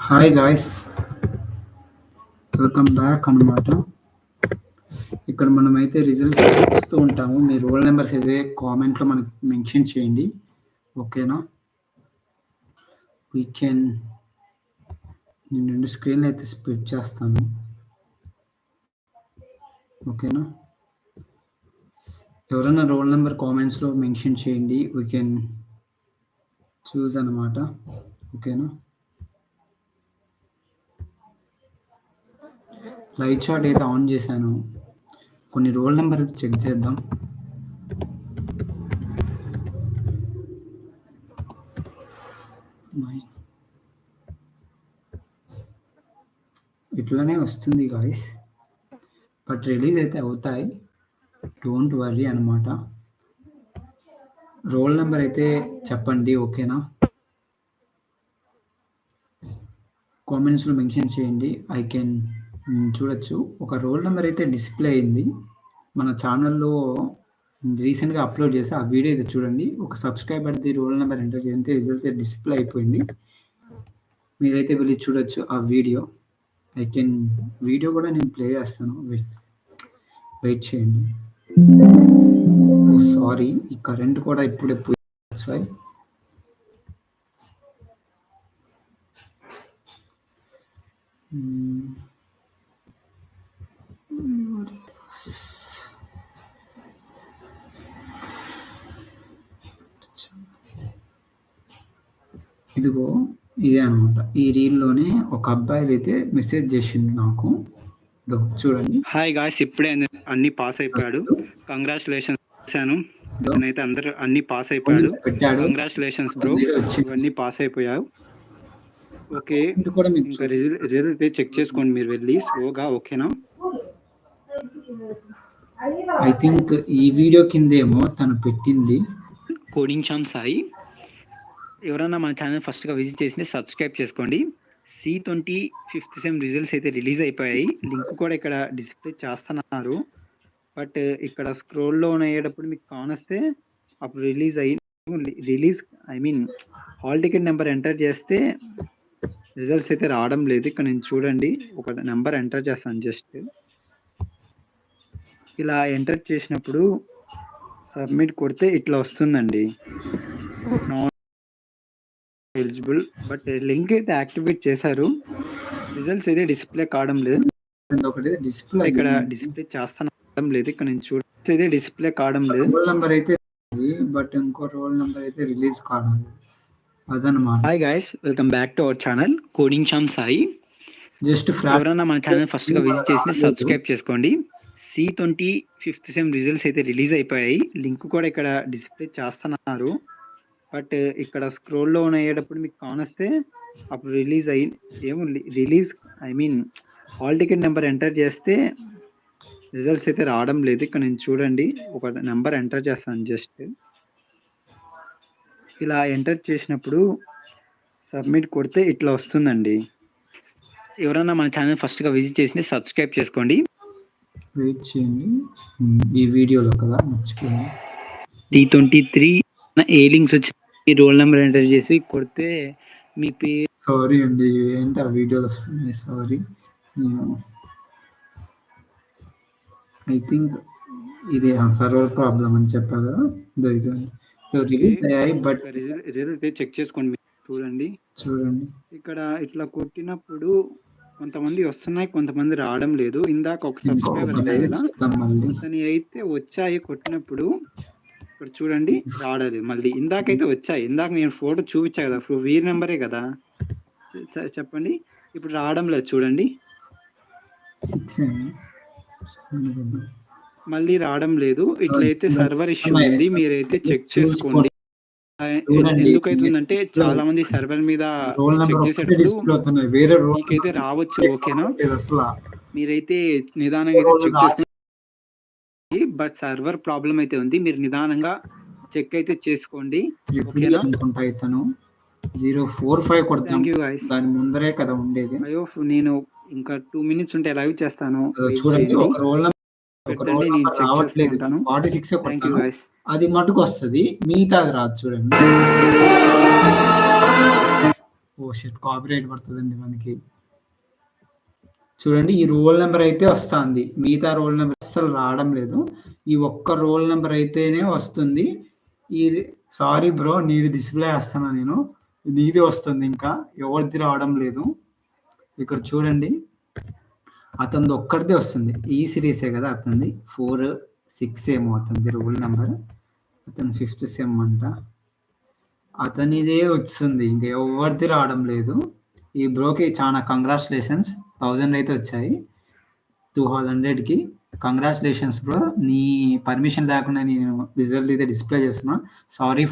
Hi guys, welcome back అనమాట. ఇక్కడ మనమైతే రిజల్ట్స్ చూస్తూ ఉంటాము. మీ రోల్ నెంబర్స్ అయితే కామెంట్లో మనకి మెన్షన్ చేయండి, ఓకేనా? వీ కెన్ నేను 2 స్క్రీన్లు అయితే స్ప్లిట్ చేస్తాను, ఓకేనా? ఎవరైనా రోల్ నెంబర్ కామెంట్స్లో మెన్షన్ చేయండి, వీ కెన్ చూస్ అనమాట, ఓకేనా? లైట్ చార్ట్ అయితే ఆన్ చేశాను. కొన్ని రోల్ నెంబర్ చెక్ చేద్దాం. ఇట్లానే వస్తుంది గాయస్, బట్ రిలీజ్ అయితే అవుతాయి, డోంట్ వర్రీ అనమాట. రోల్ నెంబర్ అయితే చెప్పండి, ఓకేనా? కామెంట్స్లో మెన్షన్ చేయండి, ఐ కెన్ చూడొచ్చు. ఒక రోల్ నెంబర్ అయితే డిస్ప్లే అయింది మన ఛానల్లో, రీసెంట్గా అప్లోడ్ చేసి ఆ వీడియో అయితే చూడండి. ఒక సబ్స్క్రైబర్ది రోల్ నెంబర్ ఎంటర్ చేస్తే రిజల్ట్ డిస్ప్లే అయిపోయింది, మీరైతే వెళ్ళి చూడొచ్చు ఆ వీడియో. ఐ కెన్ వీడియో కూడా నేను ప్లే చేస్తాను, వెయిట్ చేయండి. ఓ సారీ, ఈ కరెంట్ కూడా ఇప్పుడే పోయి. ఇదిగో ఇదే అనమాట. ఈ రీల్లోనే ఒక అబ్బాయి అయితే మెసేజ్ చేసిండు నాకు, చూడండి. హాయ్ గాయ్స్, ఇప్పుడే అన్ని పాస్ అయిపోయాడు, కంగ్రాచులేషన్స్ చేశాను. నేనైతే అందరూ అన్ని పాస్ అయిపోయాడు, కంగ్రాచులేషన్స్ బ్రో, ఇవన్నీ పాస్ అయిపోయావు. ఓకే, ఇంకా రిజల్ట్ చెక్ చేసుకోండి మీరు వెళ్ళి స్లోగా, ఓకేనా? ఐ థింక్ ఈ వీడియో కిందేమో తను పెట్టింది కోడింగ్ శ్యామ్ సాయి. ఎవరైనా మన ఛానల్ ఫస్ట్గా విజిట్ చేసి సబ్స్క్రైబ్ చేసుకోండి. C20 5th సెమ్ రిజల్ట్స్ అయితే రిలీజ్ అయిపోయాయి, లింక్ కూడా ఇక్కడ డిస్ప్లే చేస్తున్నారు. బట్ ఇక్కడ స్క్రోల్లో అయ్యేటప్పుడు మీకు కానొస్తే అప్పుడు release hall ticket number enter చేస్తే రిజల్ట్స్ అయితే రావడం లేదు. ఇక్కడ నేను చూడండి, ఒక నెంబర్ ఎంటర్ చేస్తాను, జస్ట్ ఇలా ఎంటర్ చేసినప్పుడు సబ్మిట్ కొడితే ఇట్లా వస్తుందండి, నాట్ ఎలిజిబుల్. బట్ లింక్ అయితే యాక్టివేట్ చేశారు, రిజల్ట్స్ అయితే డిస్ప్లే కావడం లేదు. ఇక్కడ డిస్ప్లే చేస్తాను లేదు, ఇక్కడ నేను చూస్తే డిస్ప్లే కావడం లేదు. రోల్ నెంబర్ అయితే బట్ ఇంకో రోల్ నెంబర్ అయితే రిలీజ్ కావడం లేదు, అదనమాట. Hi guys, welcome back to our channel coding Shyam Sai. Just ఎవరైనా మన ఛానల్ ఫస్ట్గా విజిట్ చేసి సబ్స్క్రైబ్ చేసుకోండి. C20 5th సెమ్ రిజల్ట్స్ అయితే రిలీజ్ అయిపోయాయి, లింక్ కూడా ఇక్కడ డిస్ప్లే చేస్తున్నారు. బట్ ఇక్కడ స్క్రోల్లో అయ్యేటప్పుడు మీకు కానొస్తే అప్పుడు release hall ticket number enter చేస్తే రిజల్ట్స్ అయితే రావడం లేదు. ఇక్కడ నేను చూడండి, ఒక నెంబర్ ఎంటర్ చేస్తాను, జస్ట్ ఇలా ఎంటర్ చేసినప్పుడు సబ్మిట్ కొడితే ఇట్లా వస్తుందండి. ఎవరైనా మన ఛానల్ ఫస్ట్గా విజిట్ చేసి సబ్స్క్రైబ్ చేసుకోండి. వెయిట్ చేయండి, ఈ వీడియోలో కదా మర్చిపోయింది. T23 ఏ లింక్స్ వచ్చి రోల్ నెంబర్ ఎంటర్ చేసి కొడితే మీ పేరు. సారీ అండి, ఏంటి ఆ వీడియోలు వస్తున్నాయి, సారీ. ఐ థింక్ ఇది సర్వర్ ప్రాబ్లం అని చెప్పా కదా, రిలీజ్ అయ్యాయి. బట్ రిజల్ట్ చెక్ చేసుకోండి, చూడండి. ఇక్కడ ఇట్లా కొట్టినప్పుడు కొంతమంది వస్తున్నాయి, కొంతమంది రావడం లేదు. ఇందాక ఒక సబ్స్క్రైబర్ అతని అయితే వచ్చాయి కొట్టినప్పుడు, ఇక్కడ చూడండి రావడాలి. మళ్ళీ ఇందాకైతే వచ్చాయి, ఇందాక నేను ఫోటో చూపించా కదా, వీరి నెంబరే కదా, చెప్పండి. ఇప్పుడు రావడం లేదు, చూడండి, మళ్ళీ రావడం లేదు. ఇట్లయితే సర్వర్ ఇష్యూ ఉంది, మీరైతే చెక్ చేసుకోండి. ఎందుకైతుందంటే చాలా మంది సర్వర్ మీద చెక్ చేసేటప్పుడు మీకైతే రావచ్చు, ఓకేనా? మీరైతే నిదానంగా చెక్ చేసుకోండి. బట్ సర్వర్ ప్రాబ్లం అయితే ఉంది, మీరు నిదానంగా చెక్ అయితే చేసుకోండి, ఓకేనా? 045 కొడతాం, దాని ముందరే కదా ఉండేది. అయ్యో, నేను ఇంకా 2 minutes ఉంటే లైవ్ చేస్తాను, చూడండి. ఒక రోల్ నెంబర్ రావట్లేదు, 46 కొడతాను, అది మటుకు వస్తుంది, మిగతా అది రాదు. చూడండి, ఓ షిట్ కాపీరైట్ పడుతుందండి మనకి. చూడండి ఈ రోల్ నెంబర్ అయితే వస్తుంది, మిగతా రోల్ నెంబర్ అస్సలు రావడం లేదు. ఈ ఒక్క రోల్ నెంబర్ అయితేనే వస్తుంది. ఈ సారీ బ్రో, నీది డిస్ప్లే వేస్తాను నేను, నీది వస్తుంది, ఇంకా ఎవరిది రావడం లేదు. ఇక్కడ చూడండి అతనిది ఒక్కడిది వస్తుంది, ఈ సిరీసే కదా అతనిది, 4-6 ఏమో అతనిది రోల్ నెంబర్, అతను 5th సెమ్ అంట, అతనిదే వస్తుంది, ఇంకా ఎవరిది రావడం లేదు. ఈ బ్రోకి చాలా కంగ్రాచులేషన్స్, 1000 అయితే వచ్చాయి 200కి. కంగ్రాచులేషన్స్ బ్రో, నీ పర్మిషన్ లేకుండా నేను రిజల్ట్ అయితే డిస్ప్లే చేస్తున్నా, సారీ.